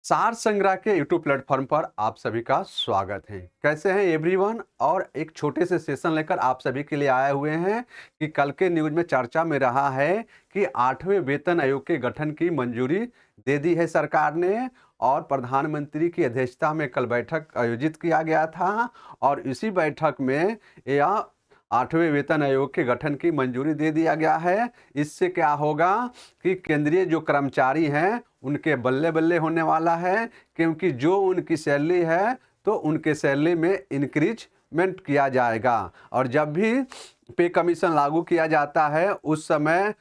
सार संग्रह के यूट्यूब प्लेटफॉर्म पर आप सभी का स्वागत है। कैसे हैं एवरीवन। और एक छोटे से सेशन लेकर आप सभी के लिए आए हुए हैं कि कल के न्यूज में चर्चा में रहा है कि 8वें वेतन आयोग के गठन की मंजूरी दे दी है सरकार ने। और प्रधानमंत्री की अध्यक्षता में कल बैठक आयोजित किया गया था और इसी बैठक में यह 8वें वेतन आयोग के गठन की मंजूरी दे दिया गया है। इससे क्या होगा कि केंद्रीय जो कर्मचारी हैं उनके बल्ले बल्ले होने वाला है, क्योंकि जो उनकी सैलरी है तो उनके सैलरी में इंक्रीजमेंट किया जाएगा। और जब भी पे कमीशन लागू किया जाता है उस समय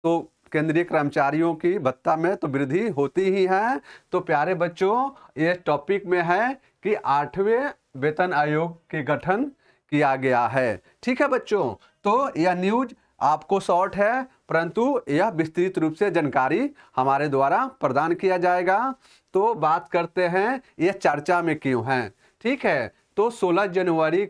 तो केंद्रीय कर्मचारियों की भत्ता में तो वृद्धि होती ही है। तो प्यारे बच्चों, ये टॉपिक में है कि 8वें वेतन आयोग के गठन किया गया है। ठीक है बच्चों, तो यह न्यूज आपको शॉर्ट है परंतु यह विस्तृत रूप से जानकारी हमारे द्वारा प्रदान किया जाएगा। तो बात करते हैं यह चर्चा में क्यों है। ठीक है, तो 16 जनवरी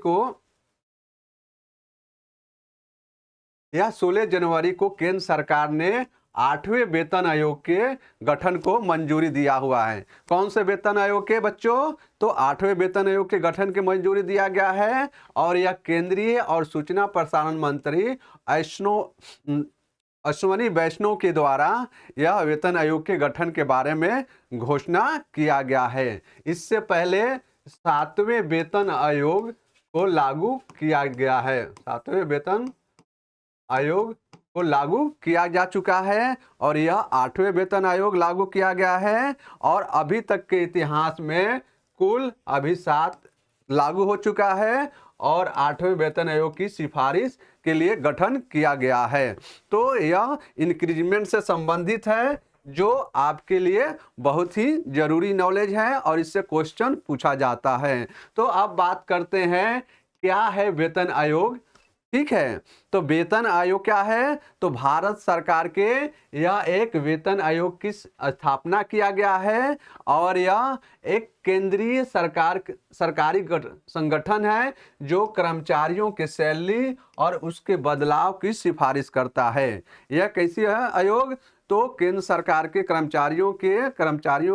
को केंद्र सरकार ने 8वें वेतन आयोग के गठन को मंजूरी दिया हुआ है। कौन से वेतन आयोग के बच्चों? तो 8वें वेतन आयोग के गठन की मंजूरी दिया गया है। और यह केंद्रीय और सूचना प्रसारण मंत्री अश्वनी वैष्णव के द्वारा यह वेतन आयोग के गठन के बारे में घोषणा किया गया है। इससे पहले 7वें वेतन आयोग को लागू किया गया है। 7वें वेतन आयोग को लागू किया जा चुका है और यह 8वें वेतन आयोग लागू किया गया है। और अभी तक के इतिहास में कुल अभी 7 लागू हो चुका है और 8वें वेतन आयोग की सिफारिश के लिए गठन किया गया है। तो यह इंक्रीजमेंट से संबंधित है जो आपके लिए बहुत ही जरूरी नॉलेज है और इससे क्वेश्चन पूछा जाता है। तो अब बात करते हैं क्या है वेतन आयोग। ठीक है, तो वेतन आयोग क्या है? तो भारत सरकार के यह एक वेतन आयोग की स्थापना किया गया है और यह एक केंद्रीय सरकारी संगठन है जो कर्मचारियों के सैलरी और उसके बदलाव की सिफारिश करता है। यह कैसी है आयोग? तो केंद्र सरकार के कर्मचारियों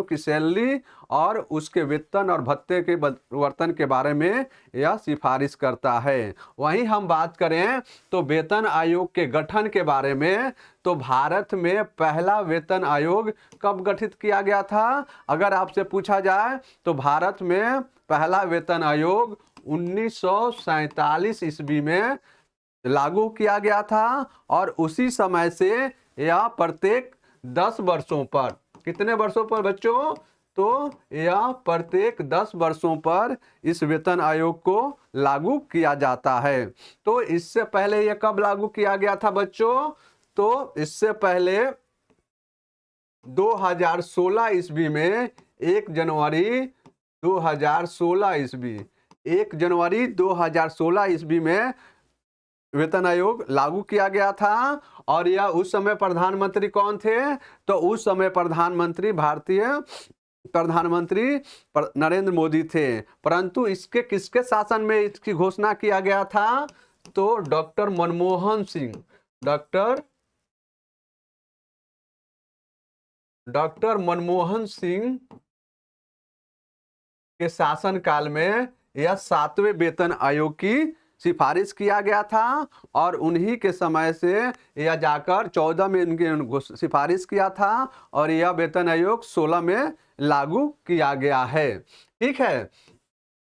की सैलरी और उसके वेतन और भत्ते के परिवर्तन के बारे में यह सिफारिश करता है। वहीं हम बात करें तो वेतन आयोग के गठन के बारे में, तो भारत में पहला वेतन आयोग कब गठित किया गया था? अगर आपसे पूछा जाए तो भारत में पहला वेतन आयोग 1947 ईस्वी में लागू किया गया था और उसी समय से यह प्रत्येक 10 वर्षों पर, कितने वर्षों पर बच्चों? तो यह प्रत्येक 10 वर्षों पर इस वेतन आयोग को लागू किया जाता है। तो इससे पहले यह कब लागू किया गया था बच्चों? तो इससे पहले 2016 ईस्वी में 1 जनवरी 2016 ईस्वी में वेतन आयोग लागू किया गया था। और यह उस समय प्रधानमंत्री कौन थे? तो उस समय भारतीय प्रधानमंत्री नरेंद्र मोदी थे। परंतु इसके किसके शासन में इसकी घोषणा किया गया था? तो डॉक्टर मनमोहन सिंह के शासनकाल में यह 7वें वेतन आयोग की सिफारिश किया गया था और उन्हीं के समय से यह जाकर 14 में इनके सिफारिश किया था और यह वेतन आयोग 16 में लागू किया गया है। ठीक है,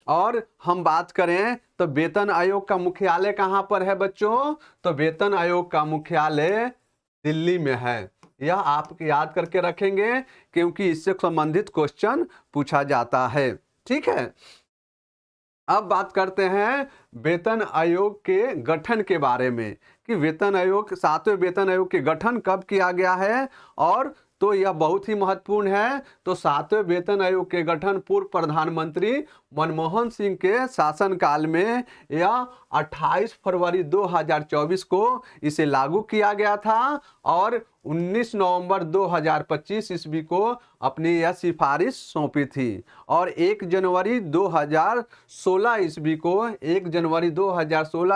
और हम बात करें तो वेतन आयोग का मुख्यालय कहाँ पर है बच्चों? तो वेतन आयोग का मुख्यालय दिल्ली में है। यह आप याद करके रखेंगे क्योंकि इससे संबंधित क्वेश्चन पूछा जाता है। ठीक है, अब बात करते हैं वेतन आयोग के गठन के बारे में कि 7वें वेतन आयोग के गठन कब किया गया है। और तो यह बहुत ही महत्वपूर्ण है। तो 7वें वेतन आयोग के गठन पूर्व प्रधानमंत्री मनमोहन सिंह के शासनकाल में यह 28 फरवरी 2024 को इसे लागू किया गया था और 19 नवंबर 2025 ईस्वी को अपनी यह सिफारिश सौंपी थी। और 1 जनवरी 2016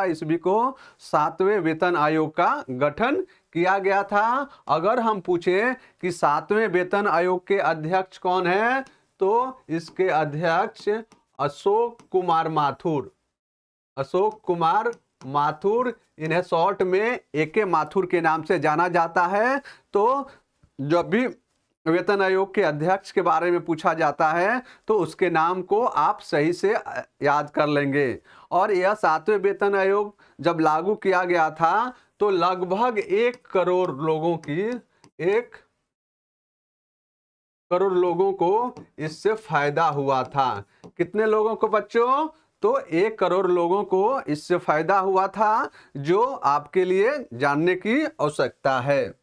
ईस्वी को 7वें वेतन आयोग का गठन किया गया था। अगर हम पूछें कि 7वें वेतन आयोग के अध्यक्ष कौन है, तो इसके अध्यक्ष अशोक कुमार माथुर, अशोक कुमार माथुर, इन्हें शॉर्ट में एके माथुर के नाम से जाना जाता है। तो जब भी वेतन आयोग के अध्यक्ष के बारे में पूछा जाता है तो उसके नाम को आप सही से याद कर लेंगे। और यह 7वें वेतन आयोग जब लागू किया गया था तो लगभग 1 करोड़ लोगों की 1 करोड़ लोगों को इससे फायदा हुआ था। कितने लोगों को बच्चों? तो 1 करोड़ लोगों को इससे फायदा हुआ था, जो आपके लिए जानने की आवश्यकता है।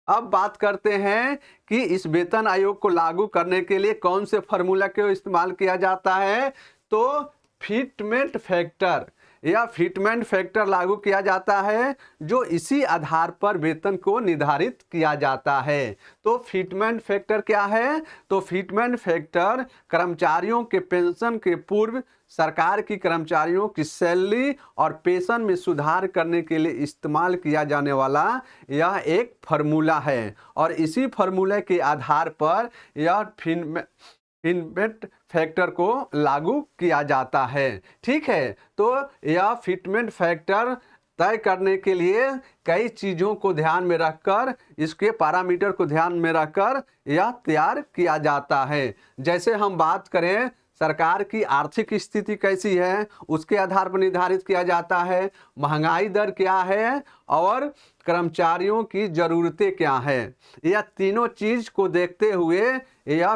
अब बात करते हैं कि इस वेतन आयोग को लागू करने के लिए कौन से फार्मूला का इस्तेमाल किया जाता है। तो फिटमेंट फैक्टर या फिटमेंट फैक्टर लागू किया जाता है, जो इसी आधार पर वेतन को निर्धारित किया जाता है। तो फिटमेंट फैक्टर क्या है? तो फिटमेंट फैक्टर कर्मचारियों के पेंशन के पूर्व सरकार की कर्मचारियों की सैलरी और पेंशन में सुधार करने के लिए इस्तेमाल किया जाने वाला यह एक फार्मूला है। और इसी फार्मूले के आधार पर यह फिटमेंट फैक्टर को लागू किया जाता है। ठीक है, तो यह फिटमेंट फैक्टर तय करने के लिए कई चीज़ों को ध्यान में रखकर, इसके पैरामीटर को ध्यान में रखकर यह तैयार किया जाता है। जैसे हम बात करें सरकार की आर्थिक स्थिति कैसी है, उसके आधार पर निर्धारित किया जाता है। महंगाई दर क्या है और कर्मचारियों की ज़रूरतें क्या हैं, यह तीनों चीज़ को देखते हुए यह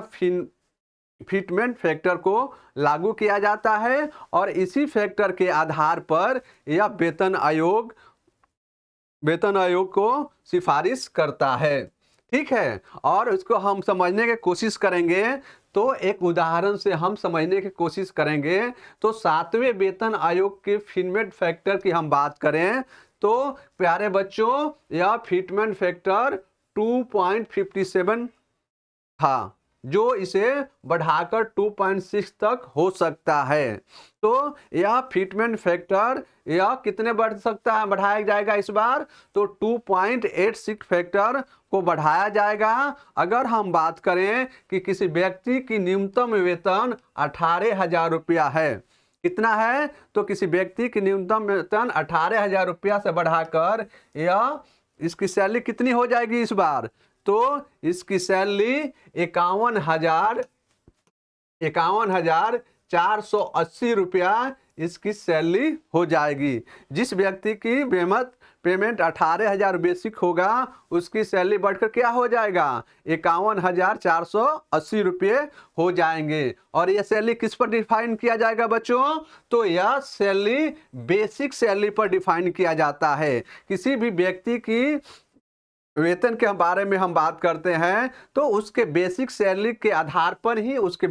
फिटमेंट फैक्टर को लागू किया जाता है। और इसी फैक्टर के आधार पर यह वेतन आयोग को सिफारिश करता है। ठीक है, और उसको हम समझने की कोशिश करेंगे। तो एक उदाहरण से हम समझने की कोशिश करेंगे। तो 7वें वेतन आयोग के फिटमेंट फैक्टर की हम बात करें तो प्यारे बच्चों, यह फिटमेंट फैक्टर 2.57 था, जो इसे बढ़ाकर 2.6 तक हो सकता है। तो यह फिटमेंट फैक्टर यह कितने बढ़ सकता है, बढ़ाया जाएगा इस बार? तो 2.86 फैक्टर को बढ़ाया जाएगा। अगर हम बात करें कि किसी व्यक्ति की न्यूनतम वेतन 18,000 रुपया है, कितना है? तो किसी व्यक्ति की न्यूनतम वेतन 18,000 रुपया से बढ़ाकर यह इसकी सैलरी कितनी हो जाएगी इस बार? तो इसकी सैलरी 51,480 रुपया इसकी सैलरी हो जाएगी। जिस व्यक्ति की पेमेंट 18,000 बेसिक होगा, उसकी सैलरी बढ़कर क्या हो जाएगा? 51,480 रुपये हो जाएंगे। और यह सैलरी किस पर डिफाइन किया जाएगा बच्चों? तो यह सैलरी बेसिक सैलरी पर डिफाइन किया जाता है। किसी भी व्यक्ति की वेतन के बारे में हम बात करते हैं तो उसके बेसिक सैलरी के आधार पर ही उसके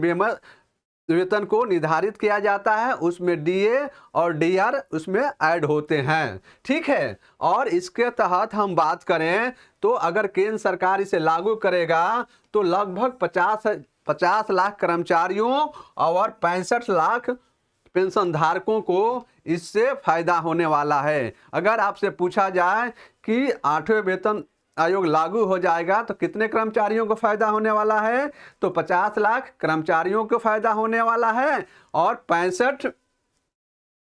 वेतन को निर्धारित किया जाता है। उसमें डीए और डीआर उसमें ऐड होते हैं। ठीक है, और इसके तहत हम बात करें तो अगर केंद्र सरकार इसे लागू करेगा तो लगभग 50 लाख कर्मचारियों और 65 लाख पेंशन धारकों को इससे फायदा होने वाला है। अगर आपसे पूछा जाए कि 8वें वेतन आयोग लागू हो जाएगा तो कितने कर्मचारियों को फायदा होने वाला है? तो 50 लाख कर्मचारियों को फायदा होने वाला है और 65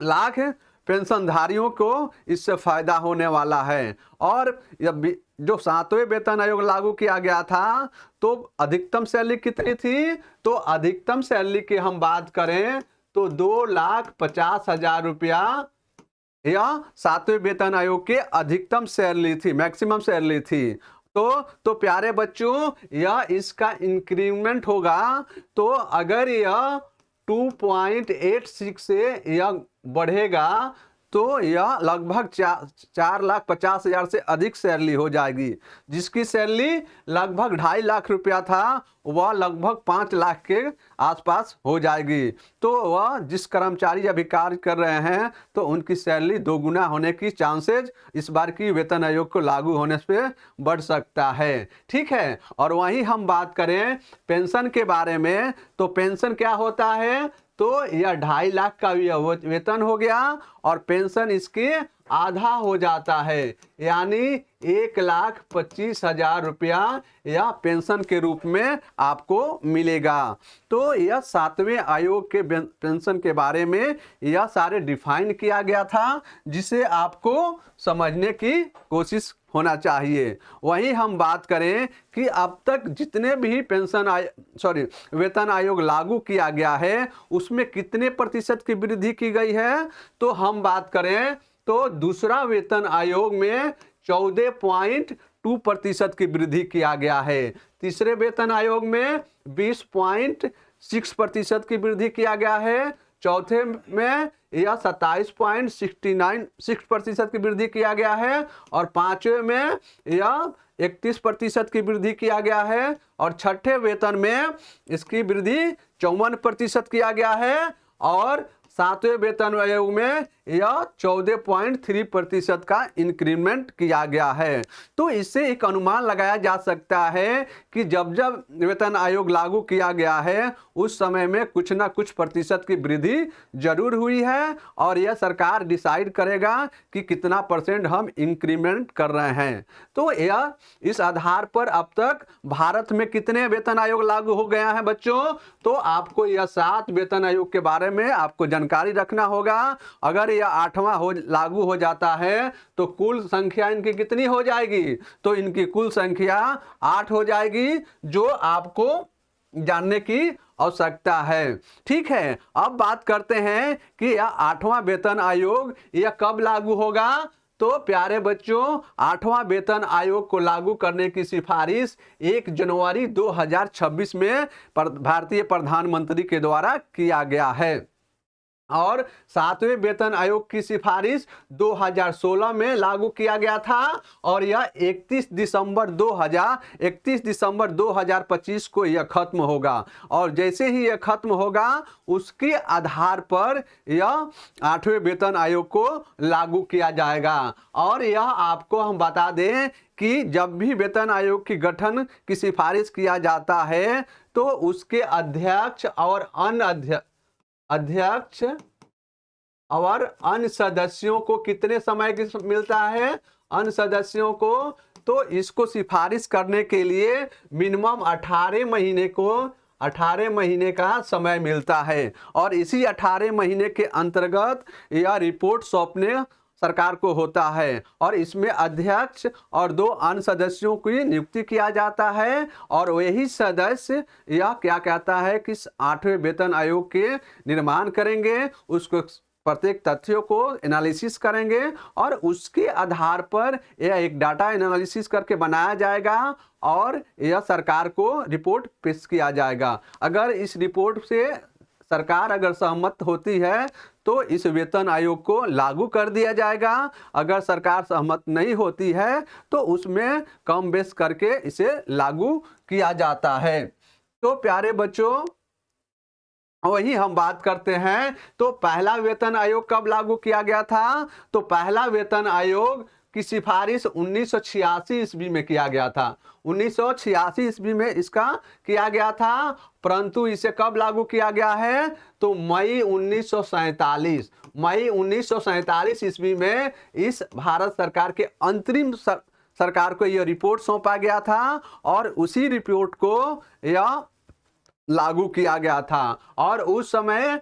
लाख पेंशनधारियों को इससे फायदा होने वाला है। और जो 7वें वेतन आयोग लागू किया गया था तो अधिकतम सैलरी कितनी थी? तो अधिकतम सैलरी की हम बात करें तो 2,50,000 रुपया यह 7वें वेतन आयोग के अधिकतम सैलरी थी, मैक्सिमम सैलरी थी। तो प्यारे बच्चों, यह इसका इंक्रीमेंट होगा। तो अगर यह 2.86 से यह बढ़ेगा तो यह लगभग 4,50,000 से अधिक सैलरी हो जाएगी। जिसकी सैलरी लगभग 2.5 लाख रुपया था वह लगभग 5 लाख के आसपास हो जाएगी। तो वह जिस कर्मचारी अभी कार्य कर रहे हैं तो उनकी सैलरी दोगुना होने की चांसेज इस बार की वेतन आयोग को लागू होने से बढ़ सकता है। ठीक है, और वहीं हम बात करें पेंशन के बारे में तो पेंशन क्या होता है? तो यह 2.5 लाख का वेतन हो गया और पेंशन इसकी आधा हो जाता है, यानी 1,25,000 रुपया या पेंशन के रूप में आपको मिलेगा। तो यह 7वें आयोग के पेंशन के बारे में यह सारे डिफाइन किया गया था, जिसे आपको समझने की कोशिश होना चाहिए। वहीं हम बात करें कि अब तक जितने भी वेतन आयोग लागू किया गया है उसमें कितने प्रतिशत की वृद्धि की गई है, तो हम बात करें तो दूसरा वेतन आयोग में 14.2% की वृद्धि किया गया है। तीसरे वेतन आयोग में 20.6% की वृद्धि किया गया है। चौथे में यह 27.6% की वृद्धि किया गया है और पांचवें में यह 31% की वृद्धि किया गया है और छठे वेतन में इसकी वृद्धि 54% किया गया है और सातवें वेतन आयोग में यह 14.3% का इंक्रीमेंट किया गया है। तो इससे एक अनुमान लगाया जा सकता है कि जब जब वेतन आयोग लागू किया गया है उस समय में कुछ ना कुछ प्रतिशत की वृद्धि जरूर हुई है और यह सरकार डिसाइड करेगा कि कितना % हम इंक्रीमेंट कर रहे हैं। तो यह इस आधार पर अब तक भारत में कितने वेतन आयोग लागू हो गया है बच्चों, तो आपको यह 7 वेतन आयोग के बारे में आपको जानकारी रखना होगा। अगर यह 8वां लागू हो जाता है तो कुल संख्या इनकी कितनी हो जाएगी, तो इनकी कुल संख्या 8 हो जाएगी, जो आपको जानने की आवश्यकता है। ठीक है, अब बात करते हैं कि यह 8वां वेतन आयोग यह कब लागू होगा। तो प्यारे बच्चों, 8वां वेतन आयोग को लागू करने की सिफारिश 1 जनवरी 2026 में भारतीय प्रधानमंत्री के द्वारा किया गया है और 7वें वेतन आयोग की सिफारिश 2016 में लागू किया गया था और यह 31 दिसंबर 2025 को यह खत्म होगा और जैसे ही यह खत्म होगा उसके आधार पर यह 8वें वेतन आयोग को लागू किया जाएगा। और यह आपको हम बता दें कि जब भी वेतन आयोग की गठन की सिफारिश किया जाता है तो उसके अध्यक्ष और अन्य सदस्यों को कितने समय की मिलता है, अन्य सदस्यों को, तो इसको सिफारिश करने के लिए मिनिमम 18 महीने का समय मिलता है और इसी 18 महीने के अंतर्गत यह रिपोर्ट सौंपने सरकार को होता है और इसमें अध्यक्ष और 2 अन्य सदस्यों की नियुक्ति किया जाता है और वही सदस्य यह क्या कहता है कि 8वें वेतन आयोग के निर्माण करेंगे, उसको प्रत्येक तथ्यों को एनालिसिस करेंगे और उसके आधार पर यह एक डाटा एनालिसिस करके बनाया जाएगा और यह सरकार को रिपोर्ट पेश किया जाएगा। अगर इस रिपोर्ट से सरकार अगर सहमत होती है तो इस वेतन आयोग को लागू कर दिया जाएगा। अगर सरकार सहमत नहीं होती है तो उसमें कम बेस करके इसे लागू किया जाता है। तो प्यारे बच्चों, वही हम बात करते हैं तो पहला वेतन आयोग कब लागू किया गया था, तो पहला वेतन आयोग की सिफारिश 1986 ईस्वी में किया गया था। 1986 ईस्वी में इसका किया गया था, परंतु इसे कब लागू किया गया है, तो मई 1947 ईस्वी में इस भारत सरकार के अंतरिम सरकार को यह रिपोर्ट सौंपा गया था और उसी रिपोर्ट को यह लागू किया गया था। और उस समय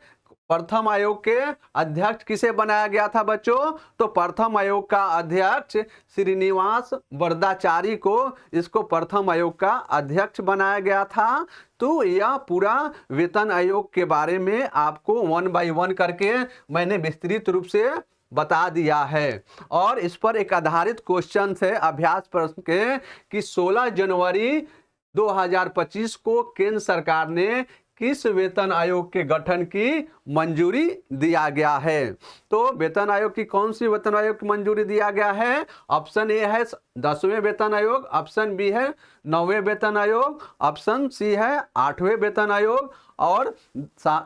प्रथम आयोग के अध्यक्ष किसे बनाया गया था बच्चों, तो प्रथम आयोग का अध्यक्ष श्रीनिवास वरदाचारी को इसको प्रथम आयोग का अध्यक्ष बनाया गया था। तो यह पूरा वेतन आयोग के बारे में आपको 1 बाय 1 करके मैंने विस्तृत रूप से बता दिया है और इस पर एक आधारित क्वेश्चन है अभ्यास प्रश्न के कि 16 जनवरी 2025 को केंद्र सरकार ने किस वेतन आयोग के गठन की मंजूरी दिया गया है। तो वेतन आयोग की कौन सी वेतन आयोग की मंजूरी दिया गया है, ऑप्शन ए है 10वें वेतन आयोग, ऑप्शन बी है 9वें वेतन आयोग, ऑप्शन सी है 8वें वेतन आयोग और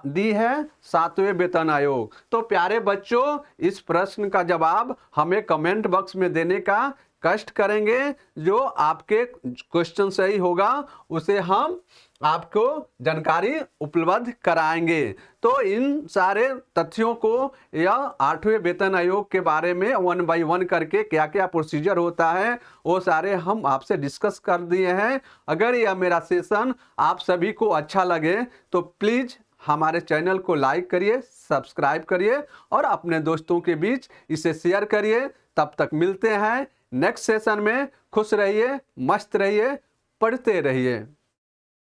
डी है 7वें वेतन आयोग। तो प्यारे बच्चों, इस प्रश्न का जवाब हमें कमेंट बॉक्स में देने का कष्ट करेंगे, जो आपके क्वेश्चन सही होगा उसे हम आपको जानकारी उपलब्ध कराएंगे। तो इन सारे तथ्यों को या 8वें वेतन आयोग के बारे में 1 बाय 1 करके क्या क्या प्रोसीजर होता है वो सारे हम आपसे डिस्कस कर दिए हैं। अगर यह मेरा सेशन आप सभी को अच्छा लगे तो प्लीज़ हमारे चैनल को लाइक करिए, सब्सक्राइब करिए और अपने दोस्तों के बीच इसे शेयर करिए। तब तक मिलते हैं नेक्स्ट सेशन में। खुश रहिए, मस्त रहिए, पढ़ते रहिए।